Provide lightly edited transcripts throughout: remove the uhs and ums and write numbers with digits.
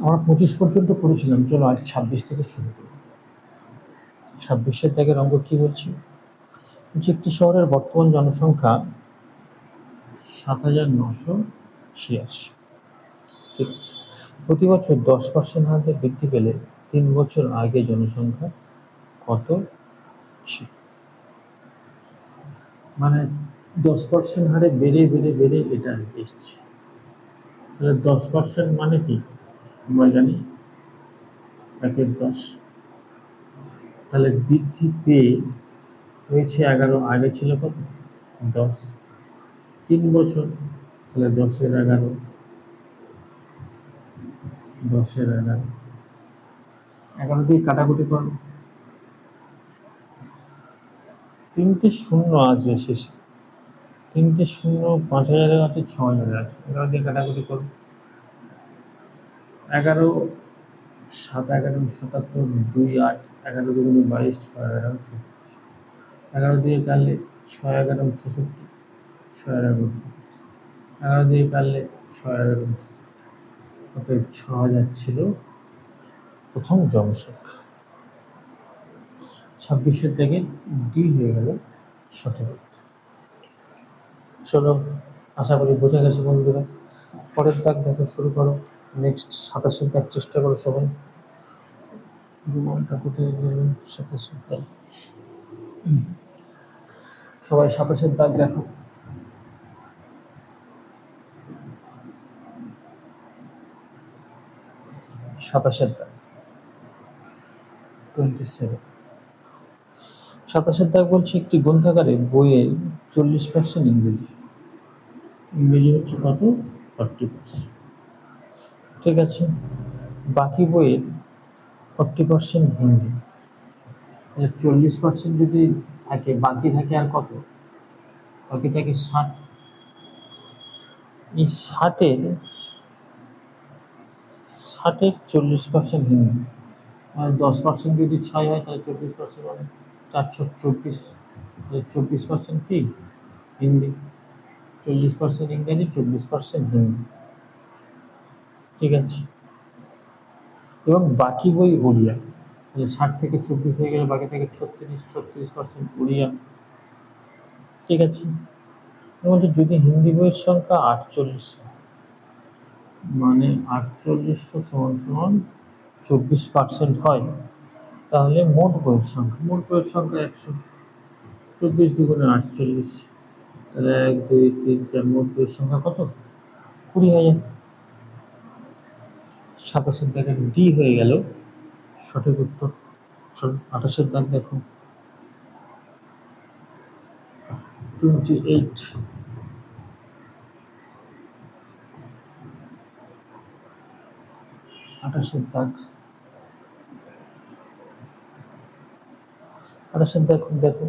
আমরা 25 পর্যন্ত পড়েছিলাম, চলো আজ 26 থেকে শুরু করি। 26-এর দাগের অঙ্ক কি বলছি, যে একটি শহরের বর্তমান জনসংখ্যা 7,986। ঠিক আছে, প্রতি বছর 10% হারে বৃদ্ধি পেলে 3 বছর আগে জনসংখ্যা কত ছিল? মানে 10% হারে বেড়ে বেড়ে বেড়ে এটা এসছে। তাহলে 10% মানে কি আমরা জানি 1/10। তাহলে বৃদ্ধি পেয়ে হয়েছে 11, আগে ছিল কত 10, 3 বছর, তাহলে 10-এর 11, 10-এর 11, 11 দিয়ে কাটাকুটি করো, 3টে শূন্য আসবে শেষে, 3টে শূন্য 5,000 আছে, 6,000 আছে, 11 দিয়ে কাটাকুটি করো, 11, 7, 11, 77, 2, 8, 11 দুগুণে 22, 6, 11, 64, 11 দিয়ে কাটলে 6, 11, 66, 6, 11, 11 দিয়ে কাটলে 6, 11, 66, অতএব 6,000 ছিল প্রথম জনসংখ্যা। 26-এর থেকে ডি হয়ে গেল সঠিক উত্তর। চলো, আশা করি বোঝা গেছে বন্ধুরা। পরের দাগ দেখো, শুরু করো। নেক্সট 27-এর দাগ চেষ্টা করো সবাই। জীবনটা কোথায় গেল? 27-এর দাগ, সবাই 27-এর দাগ দেখো। 27-এর দাগ 27। 27-এর দাগ বলছে একটি গ্রন্থাগারে বইয়ের 40% ইংরেজি, ইংরেজি হচ্ছে কত 40%। ঠিক আছে, বাকি বইয়ের 40% হিন্দি। 40% যদি থাকে, বাকি থাকে আর কত, বাকি থাকে 60। এই 60-এর 40% হিন্দি, আর 10% যদি 6 হয় তাহলে 24% মানে 424, 24% কি হিন্দি, 40% ইংরেজি, 24% হিন্দি। ঠিক আছে, এবং বাকি বই উড়িয়া, 60 থেকে 24 হয়ে গেলে বাকি থেকে 36% উড়িয়া। ঠিক আছে, এর মধ্যে যদি হিন্দি বইয়ের সংখ্যা 48, মানে 4800 সমান সমান 24% হয়, তাহলে মোট বইয়ের সংখ্যা 100। 24 দুগুণে 48, তাহলে 1, 2, 3, 4, মোট বইয়ের সংখ্যা কত 20,000। 27-এর দাগের ডি হয়ে গেল সঠিক উত্তর। চলো 28-এর দাগ দেখো। 28, 28-এর দাগ, 28-এর দাগ দেখো।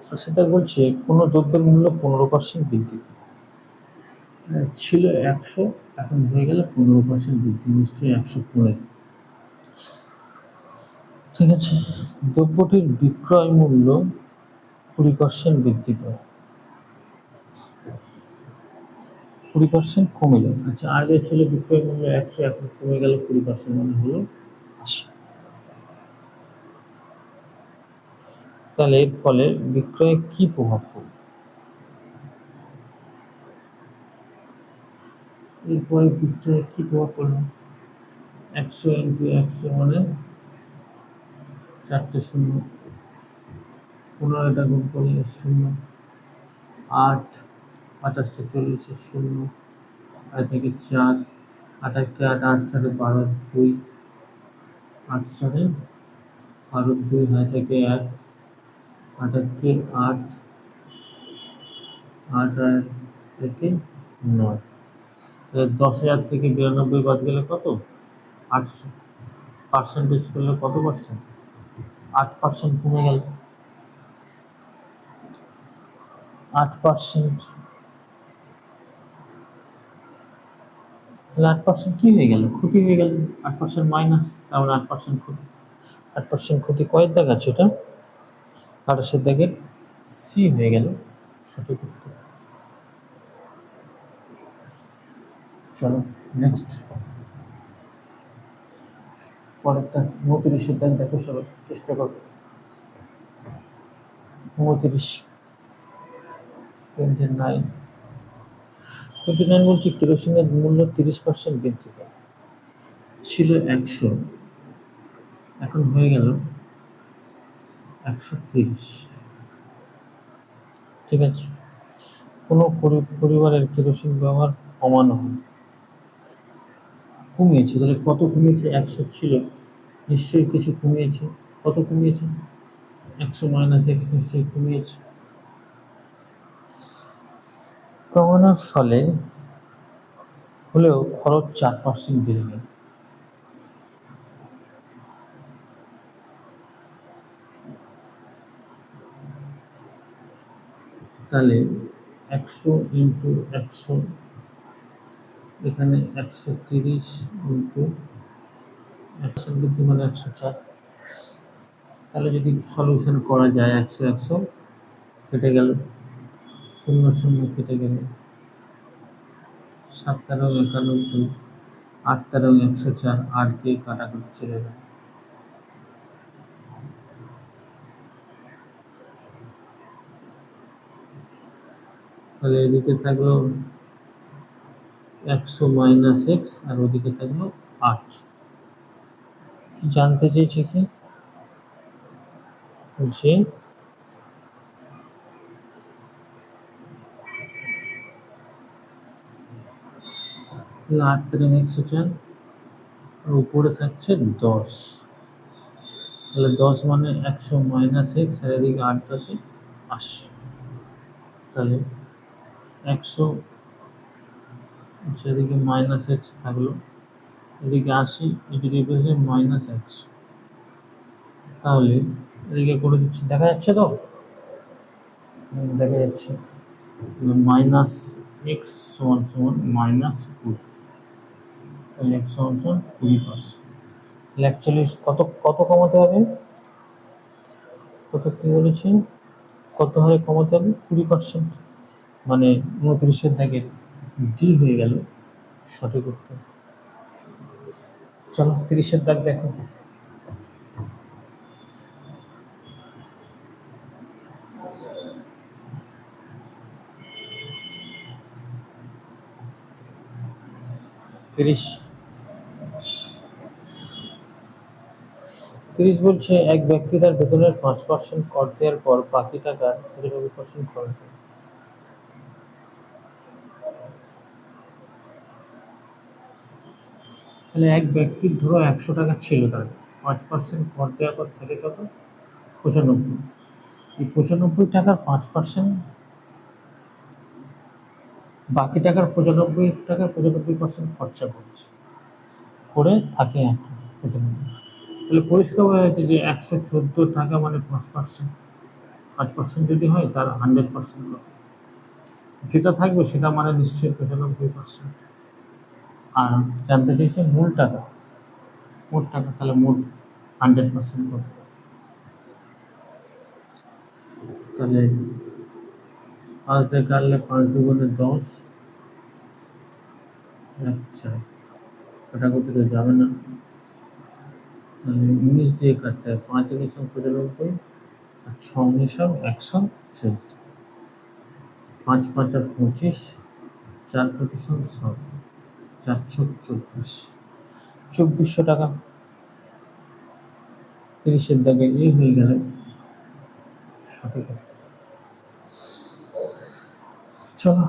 28-এর দাগ বলছে কোনো দ্রব্যের মূল্য 15% বৃদ্ধি, ছিল 100, এখন হয়ে গেল 15% বৃদ্ধি, নিশ্চয়ই 115। ঠিক আছে, দ্রব্যটির বিক্রয় মূল্য 20% বৃদ্ধি পায়, 20% কমে যায়। আচ্ছা, আগে ছিল বিক্রয় মূল্য 100, এখন কমে গেল 20%, মানে হলো 80। তাহলে এর ফলে বিক্রয়ে কি প্রভাব পড়বে? এরপরে বিক্রয়ে কি প্রভাব পড়বে? 100 ইন্টু 100 মানে 4টে শূন্য, 15টা গুণ করলে 0, 8, 25টা 40-এর 0, আর থেকে 4, 8 কে 8, 8 4 12, 2, 8 4 12, 2 হয় থেকে 1, 8 কে 8, 8 আর থেকে 9, তাহলে 10,000 থেকে 92 বাদ গেলে কত 800, পার্সেন্টেজ করলে কত পার্সেন্ট 8% কমে গেল, 8%। তাহলে 8% কি হয়ে গেল, ক্ষতি হয়ে গেল, 8% মাইনাস, তার মানে 8% ক্ষতি। 8% ক্ষতি কয়ের দাগ আছে এটা, 28-এর দাগের সি হয়ে গেল সঠিক উত্তর। চলো নেক্সট পরেরটা 29-এর দাগ দেখো সবাই, চেষ্টা করো। 29 বলছি কেরোসিনের মূল্য 30% বৃদ্ধি পায়। ছিল 100, এখন হয়ে গেল 130। ঠিক আছে, কোনো পরিবারের কেরোসিন ব্যবহার কমানো হয়, কমিয়েছে, তাহলে কত কমিয়েছে? 100 ছিল, নিশ্চয়ই কিছু কমিয়েছে। কত কমিয়েছে? 100 - x নিশ্চয়ই কমিয়েছে। কমানোর ফলে হলেও খরচ 4% বেড়ে গেল। তাহলে 100 × 100, এখানে 130 × 100 বৃদ্ধি মানে 104। তাহলে যদি সলিউশন করা যায়, 100 100 কেটে গেল, 0 0 কেটে গেল, 7 13 91, 8 13 104, 8 দিয়ে কাটাকুটি চলে গেল। তাহলে এদিকে থাকলো 100 - x আর ওদিকে থাকলো 8। কি জানতে চেয়েছে কি? যে 8 13 104, আর উপরে থাকছে 10। তাহলে 10 মানে 100 - x, আর এদিকে 8 10 80। তাহলে 100, সেদিকে -x থাকলো, এদিকে 80, এদিকে পেয়েছে -x। তাহলে এদিকে করে দিচ্ছি, দেখা যাচ্ছে তো? দেখা যাচ্ছে। -x = -20, তাহলে x = 20%। তাহলে অ্যাকচুয়ালি কত কত কমাতে হবে? কত কি বলেছি? কত হারে কমাতে হবে? 20%। মানে 29-এর দাগের ডি হয়ে গেল সঠিক উত্তর। চলো 30-এর দাগ দেখো। তিরিশ বলছে এক ব্যক্তি তার বেতনের 5% কর দেওয়ার পর বাকি টাকার 95% খরচ করে। তাহলে এক ব্যক্তির ধরো 100 টাকা ছিল, তার 5% কর দেওয়ার পর থাকে কত? 95। এই 95 টাকার 5%, বাকি টাকার 95 টাকার 95% খরচা করছে, করে থাকে 95। তাহলে পরিষ্কার হয়ে যাচ্ছে যে 114 টাকা মানে 5%। 5% যদি হয় তার 100% কত? যেটা থাকবে সেটা মানে নিশ্চয়ই 95%। আর জানতে চাইছে মূল টাকা, তাহলে মোট 100% কত? তাহলে 5 দিয়ে কাটলে 5 2 × 10, আচ্ছা কাটাকুটিতে যাবে না, তাহলে 19 দিয়ে কাটতে হয়। 5 × 95, আর 6 × 114, 5 5 = 25, 4 25 = 100, 424, 2400 টাকা। 30-এর দাগে এই হয়ে গেল সঠিক। চলো